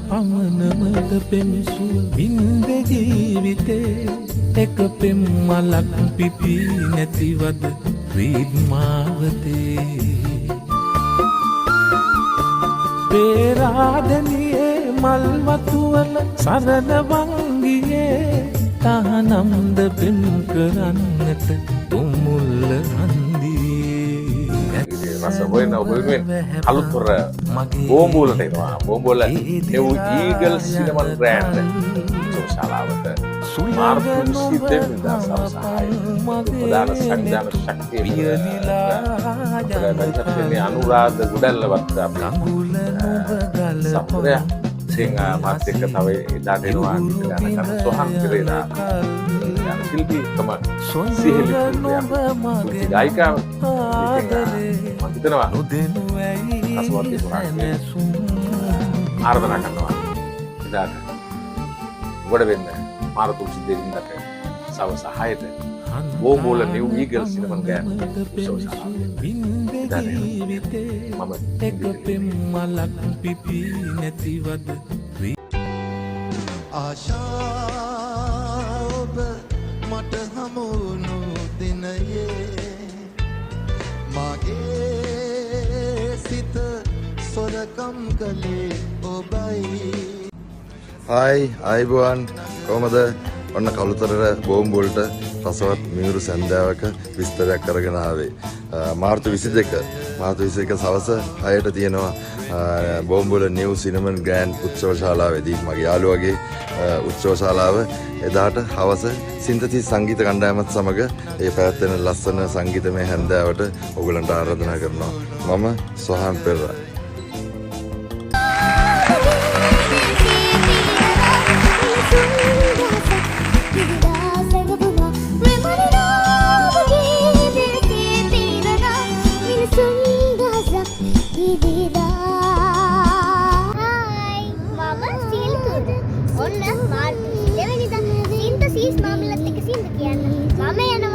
පමණමද පෙම්සුව වින්ද ජීවිතේ එක පෙම් මලක් පිපි නැතිවද රීත්මාවතේ පේරාදනියේ මල්වතුවල සරණ වංගියේ තහනම්ද පෙම් කරන්නට තුමුල්ල හන්දියේ රස හොයන ඔබ වෙනුවෙන් අලුත්වර බෝම්බෝලට එනවා. බෝම්බෝල new eagle cinnamon brand ශාලාවට මාර්තු 22 වෙනිදා සවසයි ප්‍රධාන සංවිධාන ශක්තිය විදිහට අනුරාධ ගුඩල්ලවත් අපේ සම්ප්‍රය සිංහ මාත් එක්ක තව එදාට එනවා කියලා කරන සොහන් පෙරේරා ශිල්පී තම සිහිලි ගායිකාව මම හිතනවා අසවර්ති පුරාණේ ආරාධනා කරනවා එදාට ගොඩ වෙන්න මාර්තු 22 වෙනිදාට සවස් 6ට බෝම්බෝල new eagle cinnamon brand මම එක පෙම් මලක් පිපි නැතිවද ආශා ඔබ මට හමුුණු දිනයේ මගේ සිත සොරකම් කළේ ඔබයි. හායි අයිබුවන් කොහමද? ඔන්න කළුතරර බෝම්බෝලට රසවත් මියුරු සන්ධ්‍යාවක විස්තරයක් කරගෙන ආවේ. මාර්තු 22 සවස 6ට තියෙනවා බෝම්බෝල නිව් සිනමන් ග්‍රෑන්ඩ් උත්සව ශාලාවේදී මගේ යාළුවගේ උත්සව ශාලාව එදාට හවස සින්තසිස් සංගීත කණ්ඩායමත් සමග ඒ පැවැත්වෙන ලස්සන සංගීතමය හැන්දෑවට ඔයගලන්ට ආරාධනා කරනවා. මම සොහන් පෙරේරා. ඔන්න මාර්තු 22 වෙනිදා සින්තසිස් මාමලත් එක්ක සින්ද කියන්න. මම යනවා.